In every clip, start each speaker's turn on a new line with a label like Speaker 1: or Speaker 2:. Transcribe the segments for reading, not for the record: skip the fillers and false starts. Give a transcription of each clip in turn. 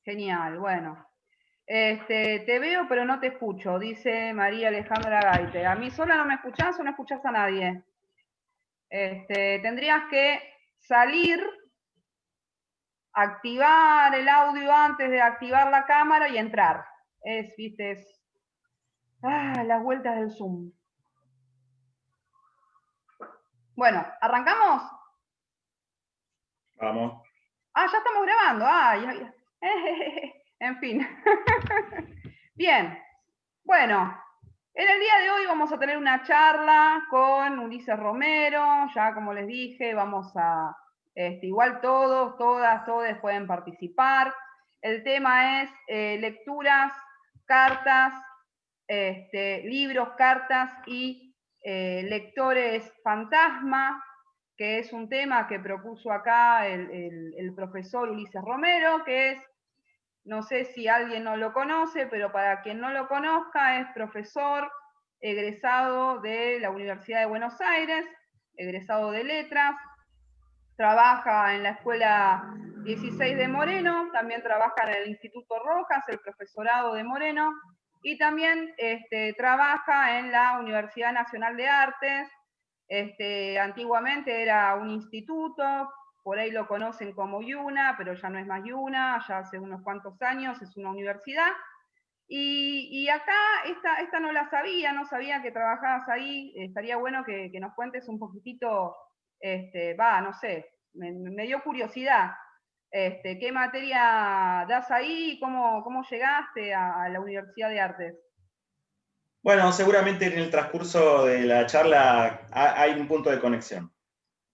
Speaker 1: Genial, bueno. Te veo pero no te escucho, dice María Alejandra Gaite. ¿A mí sola no me escuchás o no escuchás a nadie? Tendrías que salir, activar el audio antes de activar la cámara y entrar. Viste, las vueltas del Zoom. Bueno, ¿arrancamos?
Speaker 2: Vamos.
Speaker 1: Ya estamos grabando. En fin. Bien. Bueno, en el día de hoy vamos a tener una charla con Ulises Romero. Ya como les dije, vamos a... igual todos, todas, todes pueden participar. El tema es lecturas, cartas, libros, cartas y lectores fantasma, que es un tema que propuso acá el profesor Ulises Romero, que es, no sé si alguien no lo conoce, pero para quien no lo conozca, es profesor egresado de la Universidad de Buenos Aires, egresado de Letras, trabaja en la Escuela 16 de Moreno, también trabaja en el Instituto Rojas, el profesorado de Moreno, y también trabaja en la Universidad Nacional de Artes. Antiguamente era un instituto, por ahí lo conocen como IUNA, pero ya no es más IUNA, ya hace unos cuantos años es una universidad. Y acá, esta no la sabía, no sabía que trabajabas ahí. Estaría bueno que nos cuentes un poquitito, no sé, me dio curiosidad. ¿Qué materia das ahí? ¿Cómo llegaste a la Universidad de Artes?
Speaker 2: Bueno, seguramente en el transcurso de la charla hay un punto de conexión.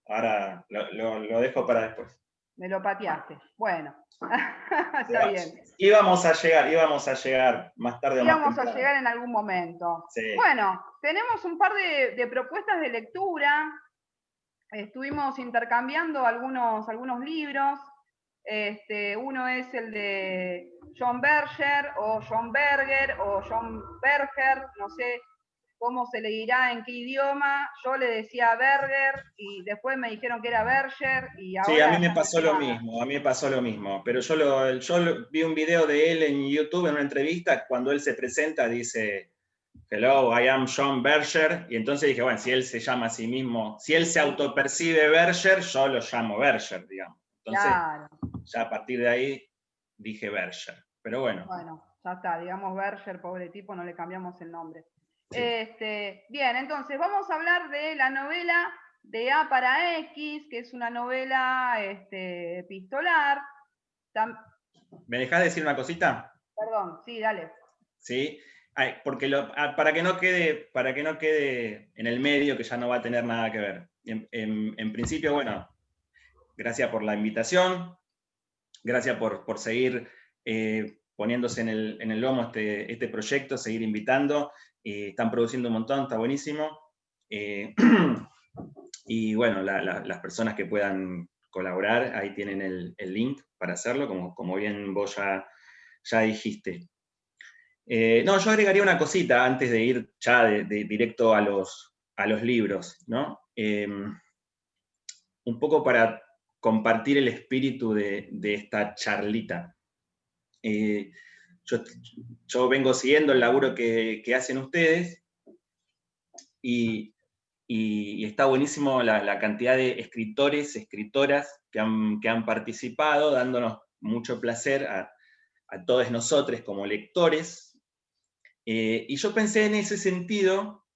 Speaker 2: Ahora lo dejo para después.
Speaker 1: Me lo pateaste. Bueno, está bien.
Speaker 2: Íbamos a llegar más tarde o más
Speaker 1: Íbamos
Speaker 2: temprano.
Speaker 1: a llegar en algún momento.
Speaker 2: Sí.
Speaker 1: Bueno, tenemos un par de propuestas de lectura. Estuvimos intercambiando algunos libros. Uno es el de John Berger o John Berger o John Berger, no sé cómo se le dirá en qué idioma. Yo le decía Berger y después me dijeron que era Berger y ahora...
Speaker 2: Sí, a mí me
Speaker 1: ya
Speaker 2: pasó
Speaker 1: no sé
Speaker 2: lo
Speaker 1: nada.
Speaker 2: mismo, a mí me pasó lo mismo. Pero yo vi un video de él en YouTube, en una entrevista, cuando él se presenta, dice, hello, I am John Berger, y entonces dije, bueno, si él se llama a sí mismo, si él se autopercibe Berger, yo lo llamo Berger, digamos. Entonces,
Speaker 1: Claro.
Speaker 2: ya a partir de ahí dije Berger, pero bueno.
Speaker 1: Bueno, ya está, digamos Berger, pobre tipo, no le cambiamos el nombre.
Speaker 2: Sí.
Speaker 1: Bien, entonces vamos a hablar de la novela de A para X, que es una novela epistolar.
Speaker 2: ¿Me dejás decir una cosita?
Speaker 1: Perdón, sí, dale.
Speaker 2: Sí, porque para que no quede en el medio, que ya no va a tener nada que ver. En principio, bueno, gracias por la invitación, gracias por seguir poniéndose en el lomo este proyecto, seguir invitando. Están produciendo un montón, está buenísimo. Y bueno, las personas que puedan colaborar, ahí tienen el link para hacerlo, como bien vos ya dijiste. No, yo agregaría una cosita antes de ir ya de directo a los libros, ¿no? Un poco para compartir el espíritu de esta charlita. Yo vengo siguiendo el laburo que hacen ustedes y está buenísimo la cantidad de escritores, escritoras que han participado, dándonos mucho placer a todos nosotros como lectores. Y yo pensé en ese sentido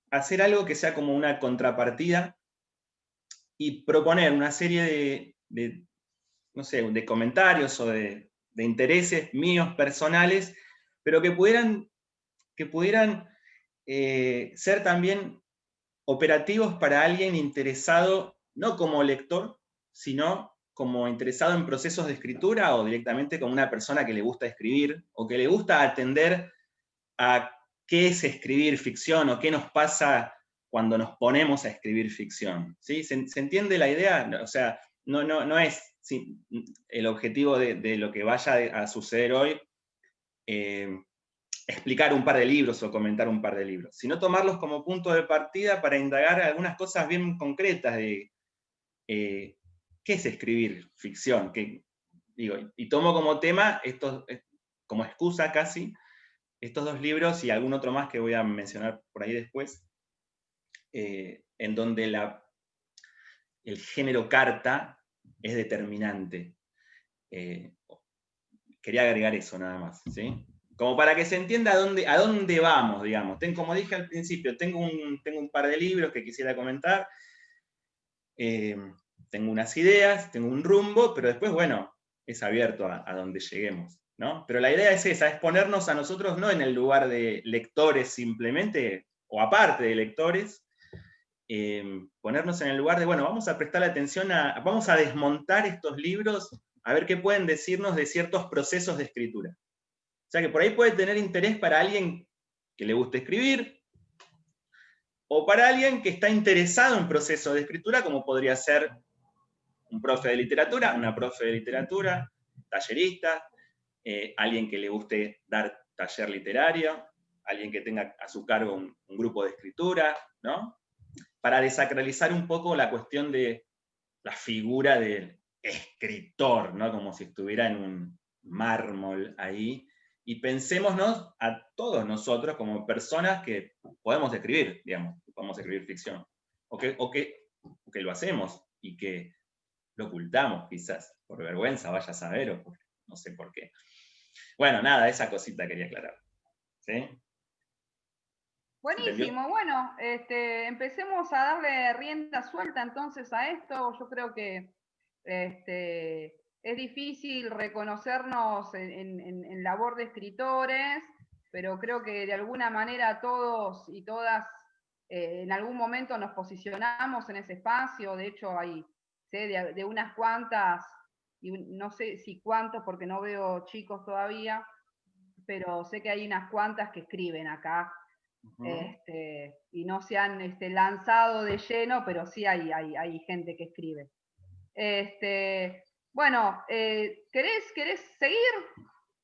Speaker 2: hacer algo que sea como una contrapartida y proponer una serie no sé, de comentarios o de intereses míos personales, pero que pudieran ser también operativos para alguien interesado, no como lector, sino como interesado en procesos de escritura o directamente como una persona que le gusta escribir o que le gusta atender a qué es escribir ficción o qué nos pasa cuando nos ponemos a escribir ficción. ¿Sí? ¿Se entiende la idea? O sea, no es el objetivo de lo que vaya a suceder hoy explicar un par de libros o comentar un par de libros, sino tomarlos como punto de partida para indagar algunas cosas bien concretas de qué es escribir ficción, y tomo como tema, como excusa casi, estos 2 libros y algún otro más que voy a mencionar por ahí después, en donde el género carta es determinante. Quería agregar eso nada más, ¿sí? Como para que se entienda a dónde vamos, digamos. Como dije al principio, tengo un par de libros que quisiera comentar, tengo unas ideas, tengo un rumbo, pero después, bueno, es abierto a donde lleguemos, ¿no? Pero la idea es esa, es ponernos a nosotros no en el lugar de lectores simplemente, o aparte de lectores, ponernos en el lugar de, bueno, vamos a prestar atención vamos a desmontar estos libros, a ver qué pueden decirnos de ciertos procesos de escritura. O sea que por ahí puede tener interés para alguien que le guste escribir, o para alguien que está interesado en procesos de escritura, como podría ser un profe de literatura, una profe de literatura, tallerista, alguien que le guste dar taller literario, alguien que tenga a su cargo un grupo de escritura, ¿no? Para desacralizar un poco la cuestión de la figura del escritor, ¿no? Como si estuviera en un mármol ahí, y pensémonos a todos nosotros como personas que podemos escribir, digamos, podemos escribir ficción, o que lo hacemos, y que lo ocultamos quizás, por vergüenza, vaya a saber, o no sé por qué. Bueno, nada, esa cosita quería aclarar. ¿Sí?
Speaker 1: Buenísimo, bueno, empecemos a darle rienda suelta entonces a esto. Yo creo que es difícil reconocernos en labor de escritores, pero creo que de alguna manera todos y todas en algún momento nos posicionamos en ese espacio. De hecho, sé de unas cuantas, y no sé si cuántos porque no veo chicos todavía, pero sé que hay unas cuantas que escriben acá. Y no se han lanzado de lleno, pero sí hay gente que escribe. Bueno, ¿querés seguir?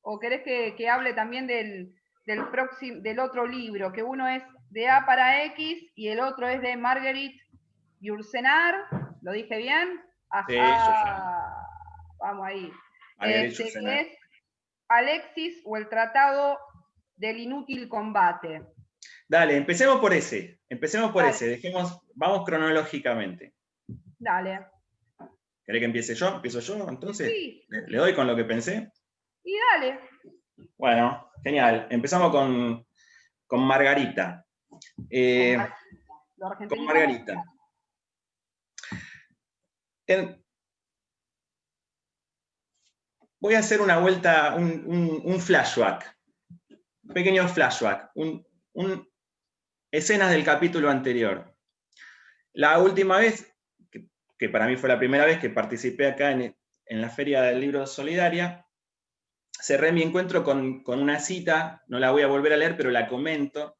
Speaker 1: ¿O querés que hable también del otro libro? Que uno es de A para X y el otro es de Marguerite Yourcenar. ¿Lo dije bien?
Speaker 2: Sí,
Speaker 1: Vamos ahí.
Speaker 2: Marguerite
Speaker 1: Que
Speaker 2: Yourcenar.
Speaker 1: es Alexis o el Tratado del Inútil Combate.
Speaker 2: Dale, empecemos por ese.
Speaker 1: Dale.
Speaker 2: Vamos cronológicamente.
Speaker 1: Dale.
Speaker 2: ¿Querés que empiece yo? ¿Empiezo yo? Entonces,
Speaker 1: Sí.
Speaker 2: ¿le doy con lo que pensé?
Speaker 1: Y dale.
Speaker 2: Bueno, genial. Empezamos con Margarita.
Speaker 1: Lo
Speaker 2: Con
Speaker 1: argentinizamos.
Speaker 2: Margarita. Voy a hacer una vuelta, un flashback. Un pequeño flashback. Escenas del capítulo anterior. La última vez, que para mí fue la primera vez que participé acá en la Feria del Libro Solidaria, cerré mi encuentro con una cita, no la voy a volver a leer, pero la comento,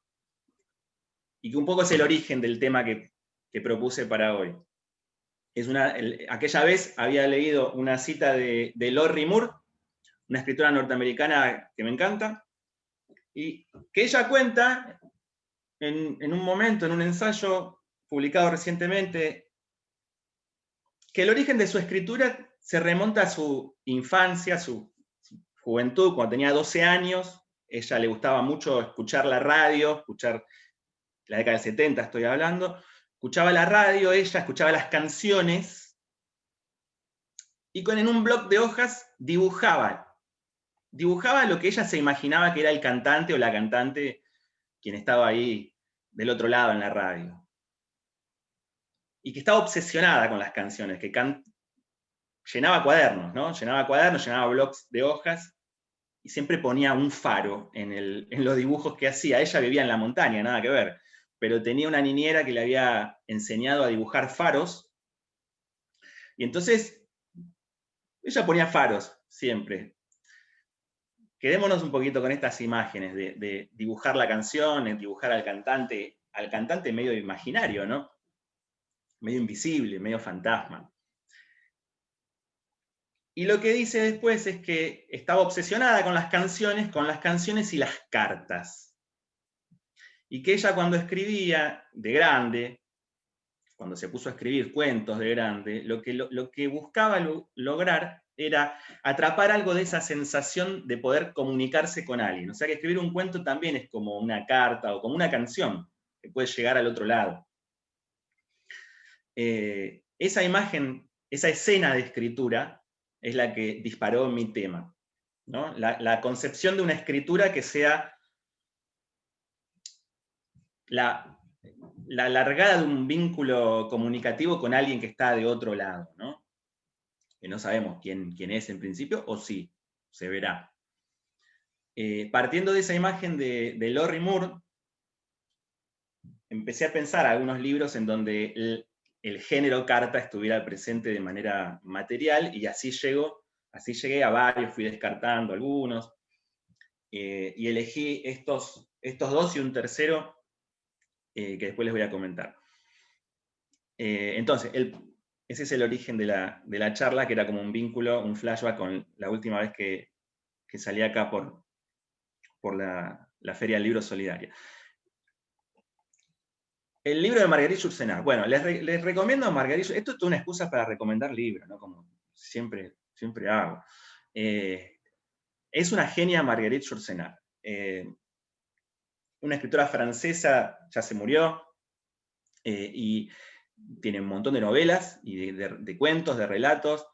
Speaker 2: y que un poco es el origen del tema que propuse para hoy. Aquella vez había leído una cita de Lorrie Moore, una escritora norteamericana que me encanta, y que ella cuenta en un momento, en un ensayo publicado recientemente, que el origen de su escritura se remonta a su infancia, a su juventud, cuando tenía 12 años. Ella le gustaba mucho escuchar la radio, escuchar la década del 70 estoy hablando, escuchaba la radio, ella escuchaba las canciones, y en un bloc de hojas dibujaba lo que ella se imaginaba que era el cantante o la cantante quien estaba ahí del otro lado en la radio. Y que estaba obsesionada con las canciones, que llenaba cuadernos, ¿no? Llenaba blocs de hojas, y siempre ponía un faro en los dibujos que hacía. Ella vivía en la montaña, nada que ver, pero tenía una niñera que le había enseñado a dibujar faros, y entonces ella ponía faros siempre. Quedémonos un poquito con estas imágenes de dibujar la canción, de dibujar al cantante medio imaginario, ¿no? Medio invisible, medio fantasma. Y lo que dice después es que estaba obsesionada con las canciones y las cartas. Y que ella cuando escribía de grande, cuando se puso a escribir cuentos de grande, lo que buscaba lograr era atrapar algo de esa sensación de poder comunicarse con alguien. O sea que escribir un cuento también es como una carta o como una canción que puede llegar al otro lado. Esa imagen, esa escena de escritura es la que disparó mi tema, ¿no? La concepción de una escritura que sea la largada de un vínculo comunicativo con alguien que está de otro lado, ¿no? Que no sabemos quién es en principio, o sí, se verá. Partiendo de esa imagen de Lorrie Moore, empecé a pensar algunos libros en donde el género carta estuviera presente de manera material, y así llegué a varios, fui descartando algunos, y elegí estos dos y un tercero que después les voy a comentar. Entonces, ese es el origen de la charla, que era como un vínculo, un flashback con la última vez que salí acá por la Feria del Libro Solidaria. El libro de Marguerite Yourcenar. Bueno, les recomiendo a Marguerite. Esto es una excusa para recomendar libros, ¿no? Como siempre hago. Es una genia Marguerite Yourcenar. Una escritora francesa, ya se murió, y tiene un montón de novelas y de cuentos, de relatos.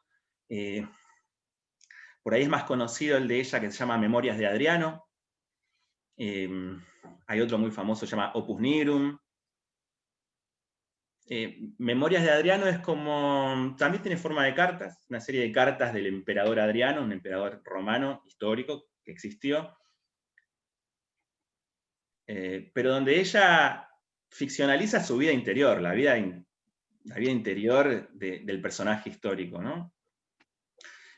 Speaker 2: Por ahí es más conocido el de ella, que se llama Memorias de Adriano. Hay otro muy famoso, se llama Opus Nigrum. Memorias de Adriano es como, también tiene forma de cartas, una serie de cartas del emperador Adriano, un emperador romano histórico que existió, pero donde ella ficcionaliza su vida interior, la vida interior del personaje histórico, ¿no?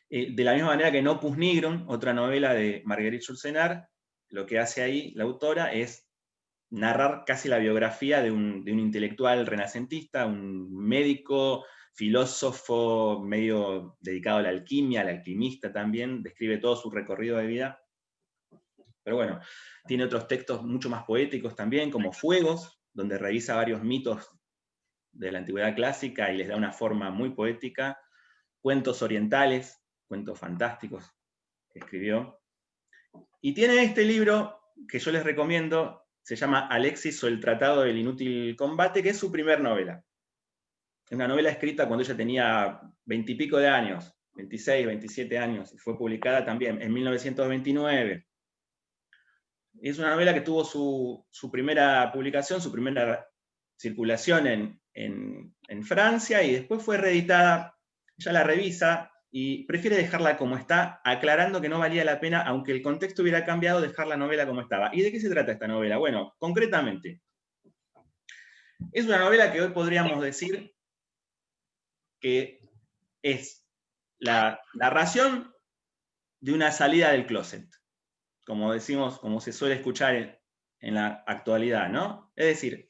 Speaker 2: De la misma manera que en Opus Nigrum, otra novela de Marguerite Yourcenar, lo que hace ahí la autora es narrar casi la biografía de un intelectual renacentista, un médico, filósofo, medio dedicado a la alquimia, al alquimista también, describe todo su recorrido de vida. Pero bueno, tiene otros textos mucho más poéticos también, como Fuegos, donde revisa varios mitos de la antigüedad clásica y les da una forma muy poética. Cuentos orientales, cuentos fantásticos que escribió. Y tiene este libro que yo les recomiendo, se llama Alexis o el Tratado del Inútil Combate, que es su primer novela. Es una novela escrita cuando ella tenía 20 y pico de años, 26, 27 años, y fue publicada también en 1929. Es una novela que tuvo su primera publicación, su primera circulación en Francia, y después fue reeditada. Ella la revisa y prefiere dejarla como está, aclarando que no valía la pena, aunque el contexto hubiera cambiado, dejar la novela como estaba. ¿Y de qué se trata esta novela? Bueno, concretamente, es una novela que hoy podríamos decir que es la narración de una salida del closet, como decimos, como se suele escuchar en la actualidad, ¿no? Es decir,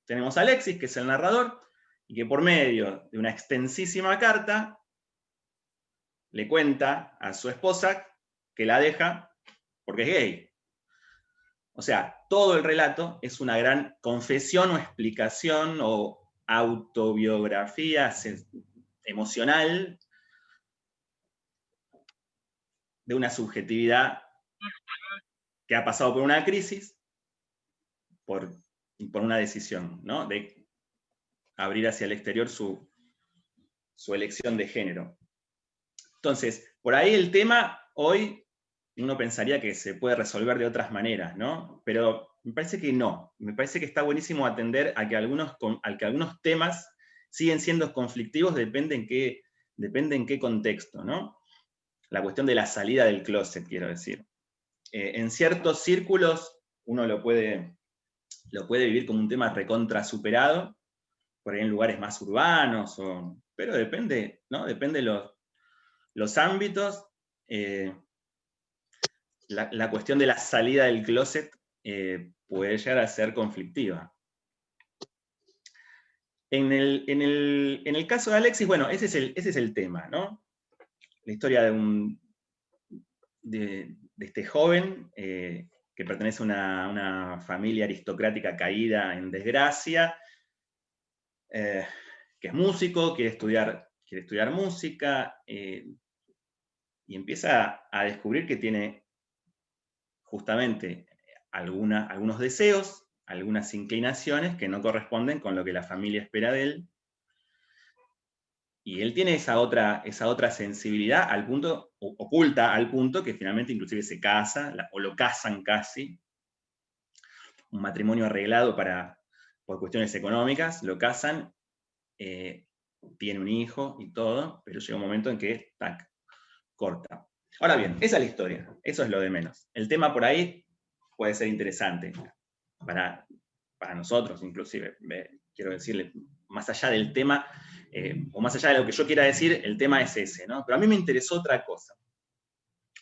Speaker 2: tenemos a Alexis, que es el narrador, y que por medio de una extensísima carta le cuenta a su esposa que la deja porque es gay. O sea, todo el relato es una gran confesión o explicación o autobiografía emocional de una subjetividad que ha pasado por una crisis, por una decisión, ¿no? De abrir hacia el exterior su elección de género. Entonces, por ahí el tema hoy uno pensaría que se puede resolver de otras maneras, ¿no? Pero me parece que no. Me parece que está buenísimo atender a que algunos temas siguen siendo conflictivos, depende en qué contexto, ¿no? La cuestión de la salida del closet, quiero decir. En ciertos círculos uno lo puede vivir como un tema recontra superado, por ahí en lugares más urbanos, pero depende, ¿no? Depende los ámbitos. La cuestión de la salida del closet puede llegar a ser conflictiva. En el caso de Alexis, bueno, ese es el tema, ¿no? La historia de este joven que pertenece a una familia aristocrática caída en desgracia, que es músico, quiere estudiar música, y empieza a descubrir que tiene justamente algunos deseos, algunas inclinaciones que no corresponden con lo que la familia espera de él. Y él tiene esa otra sensibilidad al punto, oculta al punto, que finalmente inclusive se casa, o lo casan casi, un matrimonio arreglado por cuestiones económicas, lo casan, tiene un hijo y todo, pero llega un momento en que, tac, corta. Ahora bien, esa es la historia, eso es lo de menos. El tema por ahí puede ser interesante para nosotros, inclusive. Quiero decirle, más allá del tema, o más allá de lo que yo quiera decir, el tema es ese, ¿no? Pero a mí me interesó otra cosa.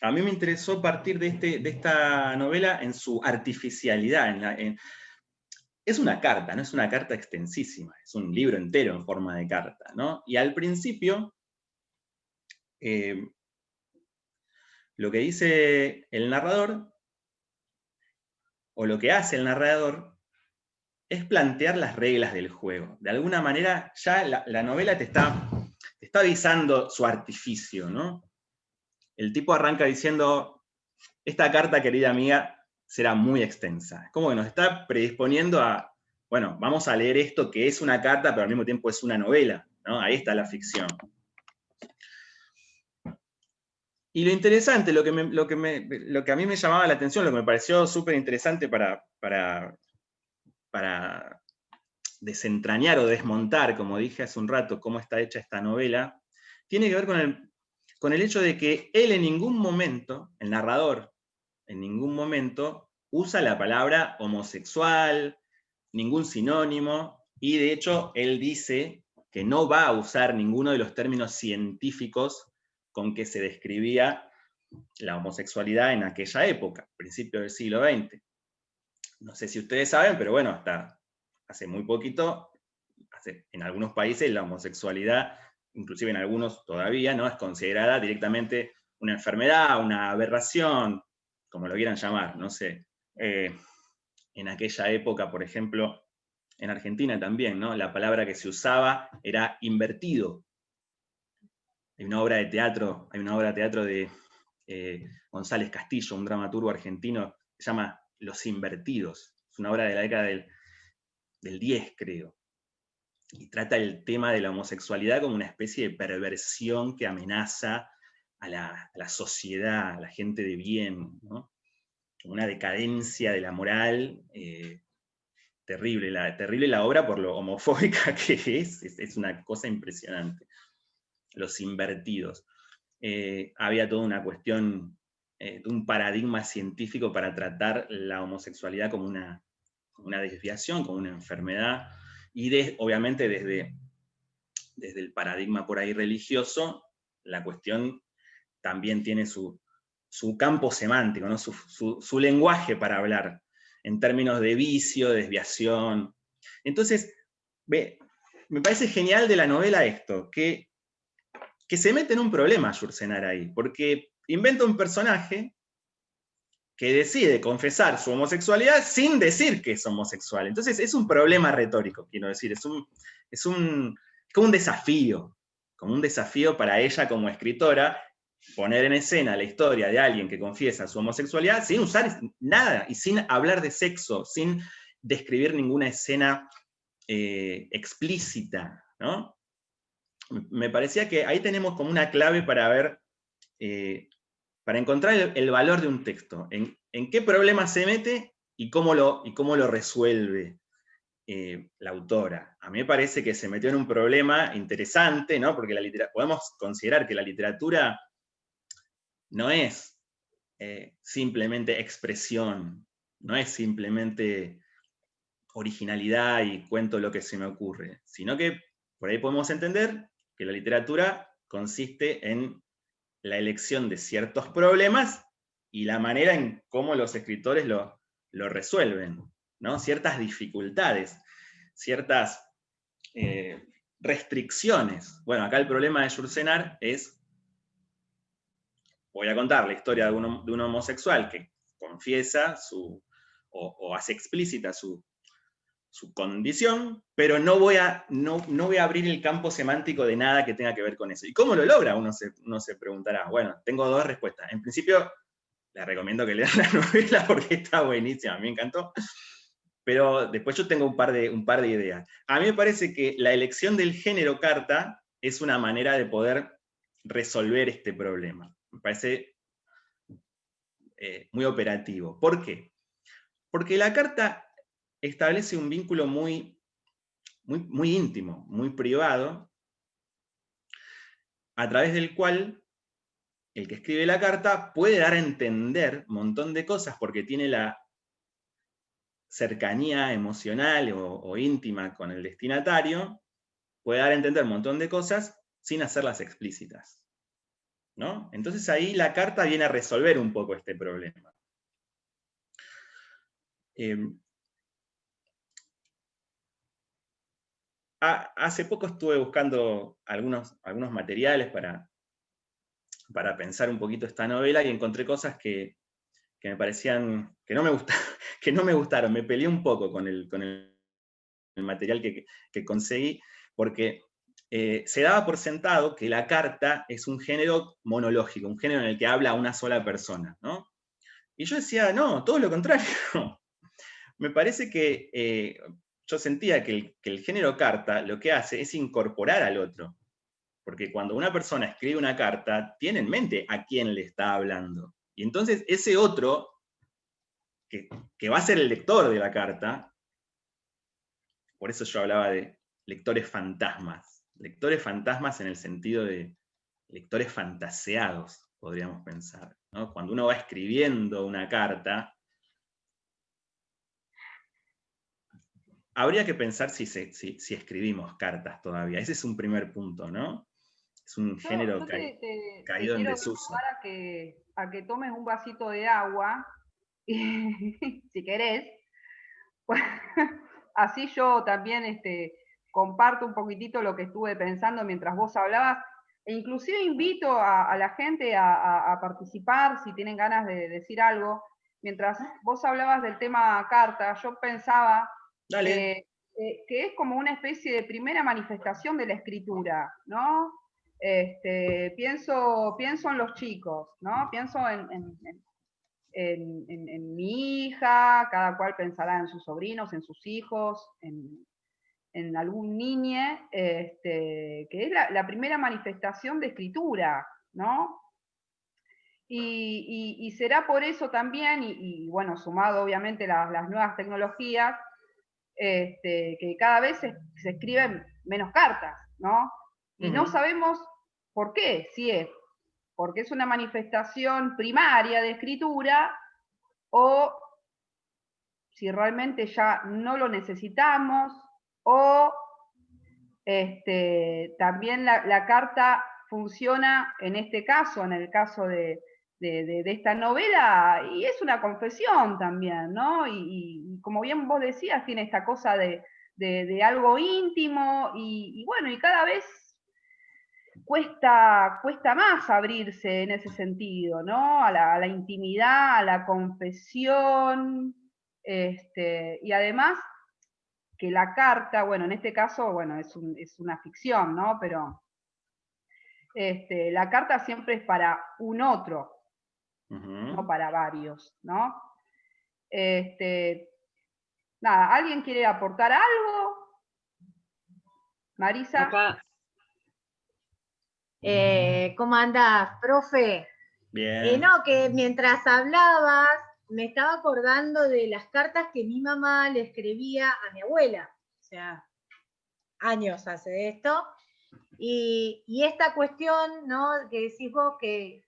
Speaker 2: A mí me interesó partir de esta novela en su artificialidad. Es una carta, no es una carta extensísima, es un libro entero en forma de carta, ¿no? Y al principio, lo que dice el narrador, o lo que hace el narrador, es plantear las reglas del juego. De alguna manera, ya la novela te está avisando su artificio, ¿no? El tipo arranca diciendo, esta carta, querida amiga, será muy extensa. Es como que nos está predisponiendo a, bueno, vamos a leer esto que es una carta, pero al mismo tiempo es una novela, ¿no? Ahí está la ficción. Y lo interesante, lo que a mí me llamaba la atención, lo que me pareció súper interesante para desentrañar o desmontar, como dije hace un rato, cómo está hecha esta novela, tiene que ver con el hecho de que él en ningún momento, el narrador, en ningún momento usa la palabra homosexual, ningún sinónimo, y de hecho él dice que no va a usar ninguno de los términos científicos con que se describía la homosexualidad en aquella época, principio del siglo XX. No sé si ustedes saben, pero bueno, hasta hace muy poquito, en algunos países la homosexualidad, inclusive en algunos todavía, ¿no? Es considerada directamente una enfermedad, una aberración, como lo quieran llamar, no sé. En aquella época, por ejemplo, en Argentina también, ¿no? La palabra que se usaba era invertido. Hay una obra de teatro de González Castillo, un dramaturgo argentino, que se llama Los Invertidos. Es una obra de la década del 10, creo. Y trata el tema de la homosexualidad como una especie de perversión que amenaza a la sociedad, a la gente de bien, ¿no? Una decadencia de la moral terrible. Terrible la obra por lo homofóbica que es una cosa impresionante. Los Invertidos. Había toda una cuestión, un paradigma científico para tratar la homosexualidad como una desviación, como una enfermedad, y obviamente desde el paradigma por ahí religioso, la cuestión también tiene su campo semántico, ¿no? su lenguaje para hablar, en términos de vicio, desviación. Entonces, me parece genial de la novela esto, que se mete en un problema Yourcenar ahí, porque inventa un personaje que decide confesar su homosexualidad sin decir que es homosexual. Entonces es un problema retórico, quiero decir, es como un desafío para ella como escritora, poner en escena la historia de alguien que confiesa su homosexualidad sin usar nada y sin hablar de sexo, sin describir ninguna escena explícita, ¿no? Me parecía que ahí tenemos como una clave para ver, para encontrar el valor de un texto, en qué problema se mete y cómo lo resuelve la autora. A mí me parece que se metió en un problema interesante, ¿no? Porque podemos considerar que la literatura no es simplemente expresión, no es simplemente originalidad y cuento lo que se me ocurre, sino que por ahí podemos entender que la literatura consiste en la elección de ciertos problemas y la manera en cómo los escritores lo resuelven, ¿no? Ciertas dificultades, ciertas restricciones. Bueno, acá el problema de Yourcenar es, voy a contar la historia de un homosexual que confiesa o hace explícita su su condición, pero no voy a abrir el campo semántico de nada que tenga que ver con eso. ¿Y cómo lo logra? Uno se preguntará. Bueno, tengo dos respuestas. En principio, les recomiendo que lean la novela porque está buenísima, me encantó. Pero después yo tengo un par de ideas. A mí me parece que la elección del género carta es una manera de poder resolver este problema. Me parece muy operativo. ¿Por qué? Porque la carta establece un vínculo muy íntimo, muy privado, a través del cual el que escribe la carta puede dar a entender un montón de cosas porque tiene la cercanía emocional o íntima con el destinatario, puede dar a entender un montón de cosas sin hacerlas explícitas, ¿no? Entonces ahí la carta viene a resolver un poco este problema. Hace poco estuve buscando algunos materiales para pensar un poquito esta novela y encontré cosas que me parecían, que no me gustaron, me peleé un poco con el material que conseguí, porque se daba por sentado que la carta es un género monológico, un género en el que habla una sola persona, ¿no? Y yo decía, no, todo lo contrario. Me parece que yo sentía que el género carta lo que hace es incorporar al otro, porque cuando una persona escribe una carta, tiene en mente a quién le está hablando. Y entonces ese otro, que va a ser el lector de la carta, por eso yo hablaba de lectores fantasmas en el sentido de lectores fantaseados, podríamos pensar, ¿no? Cuando uno va escribiendo una carta, habría que pensar si escribimos cartas todavía. Ese es un primer punto, ¿no? Es un género
Speaker 1: te
Speaker 2: caído en
Speaker 1: quiero
Speaker 2: desuso.
Speaker 1: a que tomes un vasito de agua, y, si querés, pues, así yo también comparto un poquitito lo que estuve pensando mientras vos hablabas, e inclusive invito a la gente a participar si tienen ganas de decir algo. Mientras vos hablabas del tema carta, yo pensaba que es como una especie de primera manifestación de la escritura, ¿no? Pienso en los chicos, ¿no? Pienso en mi hija, cada cual pensará en sus sobrinos, en sus hijos, en algún niñe, que es la primera manifestación de escritura, ¿no? Y será por eso también, y bueno, sumado obviamente las nuevas tecnologías, que cada vez se escriben menos cartas, ¿no? Y no sabemos por qué, si es porque es una manifestación primaria de escritura o si realmente ya no lo necesitamos o también la carta funciona en este caso, en el caso de esta novela, y es una confesión también, ¿no? Y como bien vos decías, tiene esta cosa de algo íntimo y bueno, y cada vez cuesta más abrirse en ese sentido, ¿no? A la intimidad, a la confesión, y además que la carta, bueno, en este caso, bueno, es una ficción, ¿no? Pero la carta siempre es para un otro, no para varios, ¿no? Nada, ¿alguien quiere aportar algo? Marisa.
Speaker 3: Acá. ¿Cómo andás, profe?
Speaker 2: Bien.
Speaker 3: No, que mientras hablabas me estaba acordando de las cartas que mi mamá le escribía a mi abuela, o sea, años hace de esto, y esta cuestión, ¿no? Que decís vos que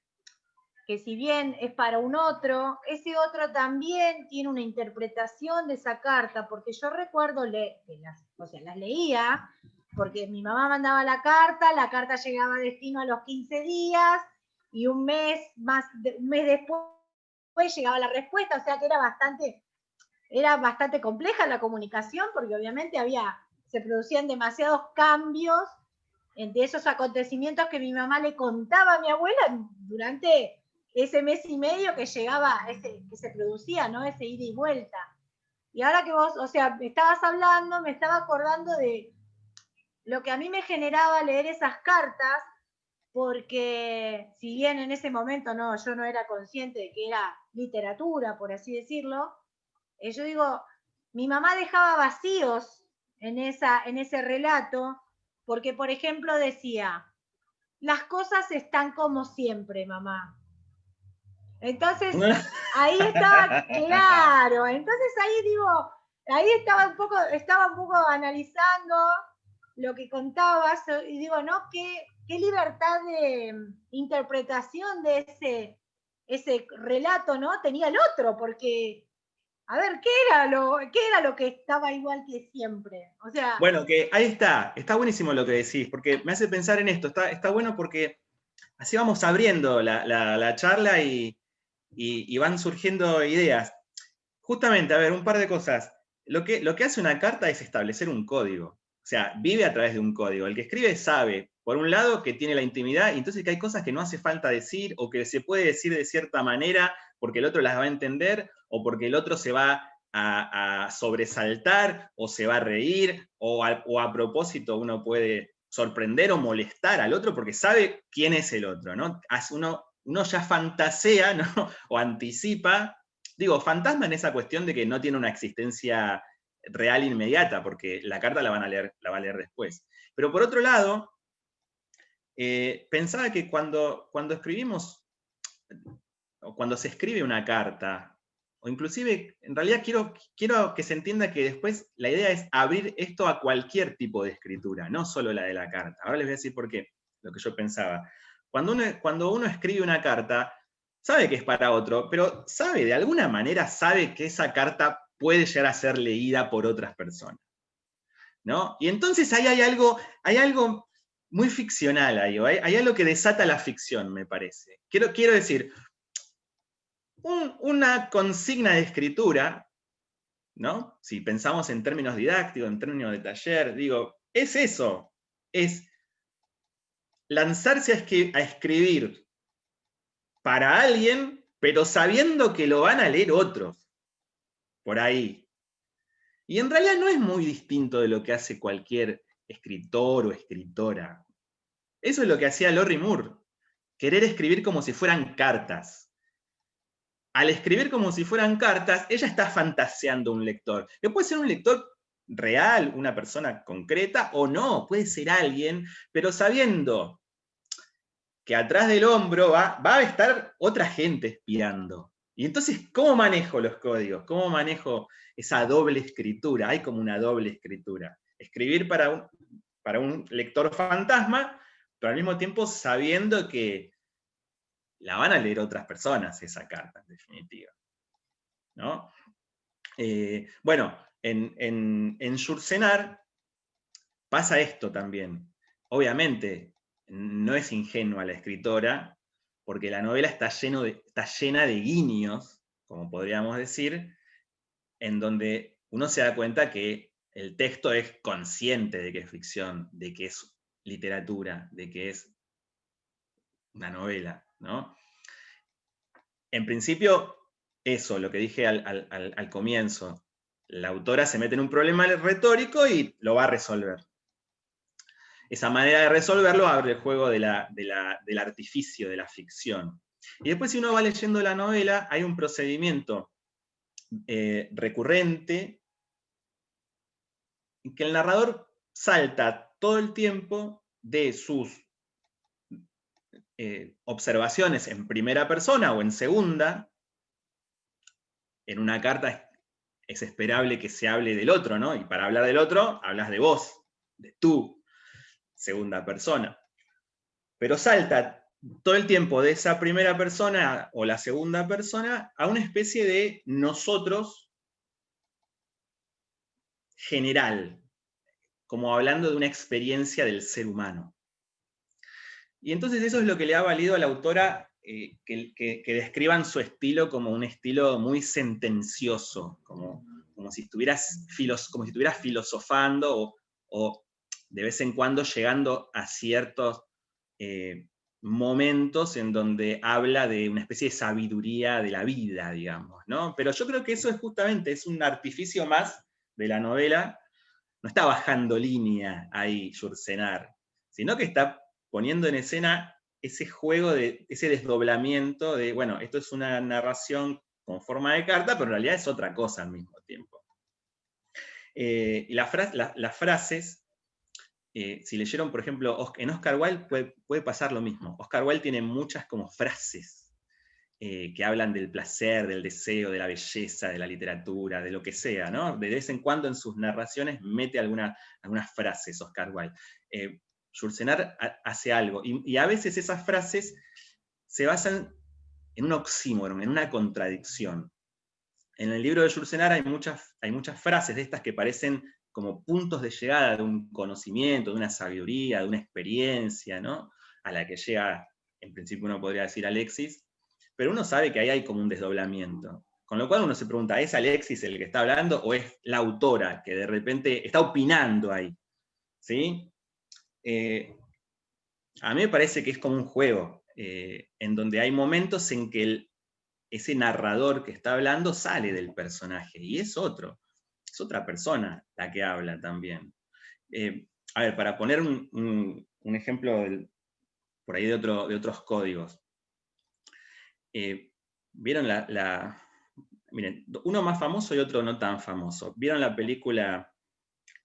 Speaker 3: si bien es para un otro, ese otro también tiene una interpretación de esa carta, porque yo recuerdo las leía, porque mi mamá mandaba la carta llegaba a destino a los 15 días, y un mes después llegaba la respuesta, o sea que era bastante compleja la comunicación, porque obviamente se producían demasiados cambios entre esos acontecimientos que mi mamá le contaba a mi abuela durante ese mes y medio que llegaba, que se producía, ¿no? Ese ida y vuelta. Y ahora que vos, o sea, me estabas hablando, me estaba acordando de lo que a mí me generaba leer esas cartas, porque si bien en ese momento yo no era consciente de que era literatura, por así decirlo, yo digo, mi mamá dejaba vacíos en ese relato, porque por ejemplo decía, las cosas están como siempre, mamá. Entonces, ahí estaba claro, entonces ahí digo, ahí estaba un poco analizando lo que contabas y digo, ¿no? Qué libertad de interpretación de ese relato, ¿no? Tenía el otro, porque, a ver, ¿qué era lo que estaba igual que siempre? O sea...
Speaker 2: Bueno, que ahí está buenísimo lo que decís, porque me hace pensar en esto, está bueno porque así vamos abriendo la charla y van surgiendo ideas. Justamente, a ver, un par de cosas. Lo que hace una carta es establecer un código. O sea, vive a través de un código. El que escribe sabe, por un lado, que tiene la intimidad, y entonces que hay cosas que no hace falta decir, o que se puede decir de cierta manera, porque el otro las va a entender, o porque el otro se va a sobresaltar, o se va a reír, o a propósito uno puede sorprender o molestar al otro porque sabe quién es el otro, ¿no? Uno ya fantasea, ¿no? O anticipa. Digo, fantasma en esa cuestión de que no tiene una existencia real inmediata, porque la carta la va a leer después. Pero por otro lado, pensaba que cuando escribimos, o cuando se escribe una carta, o inclusive, en realidad quiero que se entienda que después la idea es abrir esto a cualquier tipo de escritura, no solo la de la carta. Ahora les voy a decir por qué, lo que yo pensaba. Cuando uno escribe una carta, sabe que es para otro, pero de alguna manera sabe que esa carta puede llegar a ser leída por otras personas, ¿no? Y entonces ahí hay algo muy ficcional ahí, hay algo que desata la ficción, me parece. Quiero decir, una consigna de escritura, ¿no? Si pensamos en términos didácticos, en términos de taller, digo, es eso, es lanzarse a escribir para alguien, pero sabiendo que lo van a leer otros, por ahí. Y en realidad no es muy distinto de lo que hace cualquier escritor o escritora. Eso es lo que hacía Lorrie Moore, querer escribir como si fueran cartas. Al escribir como si fueran cartas, ella está fantaseando un lector. Que puede ser un lector real, una persona concreta, o no, puede ser alguien, pero sabiendo que atrás del hombro va a estar otra gente espiando. Y entonces, ¿cómo manejo los códigos? ¿Cómo manejo esa doble escritura? Hay como una doble escritura. Escribir para un lector fantasma, pero al mismo tiempo sabiendo que la van a leer otras personas esa carta, en definitiva, ¿no? Bueno, en Yourcenar pasa esto también. Obviamente, no es ingenua la escritora, porque la novela está llena de guiños, como podríamos decir, en donde uno se da cuenta que el texto es consciente de que es ficción, de que es literatura, de que es una novela, ¿no? En principio, eso, lo que dije al comienzo, la autora se mete en un problema retórico y lo va a resolver. Esa manera de resolverlo abre el juego del artificio, de la ficción. Y después, si uno va leyendo la novela, hay un procedimiento recurrente en que el narrador salta todo el tiempo de sus observaciones en primera persona o en segunda. En una carta es esperable que se hable del otro, ¿no? Y para hablar del otro, hablas de vos, de tú, segunda persona. Pero salta todo el tiempo de esa primera persona o la segunda persona a una especie de nosotros general, como hablando de una experiencia del ser humano. Y entonces eso es lo que le ha valido a la autora que describan su estilo como un estilo muy sentencioso, como si estuvieras filosofando o de vez en cuando llegando a ciertos momentos en donde habla de una especie de sabiduría de la vida, digamos, ¿no? Pero yo creo que eso es justamente, es un artificio más de la novela, no está bajando línea ahí Yourcenar, sino que está poniendo en escena ese juego, ese desdoblamiento de, bueno, esto es una narración con forma de carta, pero en realidad es otra cosa al mismo tiempo. Y las frases, si leyeron, por ejemplo, en Oscar Wilde puede pasar lo mismo. Oscar Wilde tiene muchas como frases que hablan del placer, del deseo, de la belleza, de la literatura, de lo que sea, ¿no? De vez en cuando en sus narraciones mete algunas frases Oscar Wilde. Yourcenar hace algo, y a veces esas frases se basan en un oxímoron, en una contradicción. En el libro de Yourcenar hay muchas frases de estas que parecen como puntos de llegada de un conocimiento, de una sabiduría, de una experiencia, ¿no? A la que llega, en principio uno podría decir Alexis, pero uno sabe que ahí hay como un desdoblamiento. Con lo cual uno se pregunta, ¿es Alexis el que está hablando o es la autora que de repente está opinando ahí? ¿Sí? A mí me parece que es como un juego, en donde hay momentos en que ese narrador que está hablando sale del personaje, y es otra persona la que habla también. A ver, para poner un ejemplo por ahí de otros códigos. ¿Vieron miren, uno más famoso y otro no tan famoso? ¿Vieron la película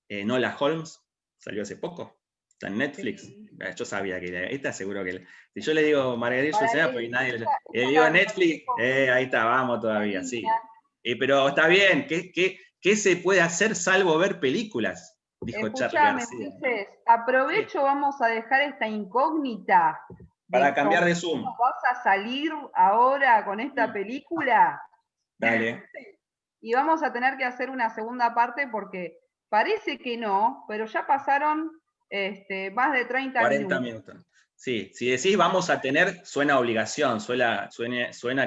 Speaker 2: Enola Holmes? Salió hace poco. Está en Netflix.
Speaker 1: Sí.
Speaker 2: Yo sabía que esta seguro que... Si yo le digo Margarita
Speaker 1: Para
Speaker 2: Yourcenar,
Speaker 1: que
Speaker 2: porque nadie...
Speaker 1: esa
Speaker 2: Le digo
Speaker 1: la
Speaker 2: Netflix, ahí está, vamos todavía, sí. Pero está bien, ¿qué se puede hacer salvo ver películas? Dijo Charly
Speaker 1: Escuchame,
Speaker 2: García.
Speaker 1: Ulises,
Speaker 2: Sí.
Speaker 1: aprovecho, vamos a dejar esta incógnita
Speaker 2: Para
Speaker 1: de
Speaker 2: cambiar
Speaker 1: con
Speaker 2: de
Speaker 1: qué
Speaker 2: Zoom.
Speaker 1: nos vas a salir ahora con esta película.
Speaker 2: Dale.
Speaker 1: Y vamos a tener que hacer una segunda parte porque parece que no, pero ya pasaron más de 30
Speaker 2: 40
Speaker 1: minutos.
Speaker 2: minutos. Sí, si decís vamos a tener, suena obligación, suena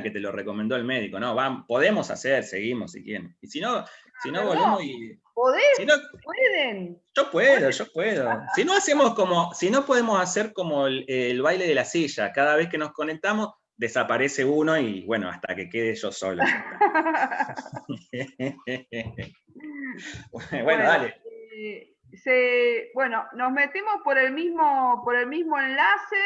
Speaker 2: que te lo recomendó el médico, ¿no? Podemos hacer, seguimos si quieren. Y si no
Speaker 1: Perdón,
Speaker 2: volvemos y.
Speaker 1: ¿podés?
Speaker 2: Si no,
Speaker 1: ¿Pueden?
Speaker 2: yo puedo. Si no si no podemos hacer como el baile de la silla, cada vez que nos conectamos, desaparece uno y bueno, hasta que quede yo solo. Bueno, dale.
Speaker 1: Bueno, nos metemos por el mismo enlace.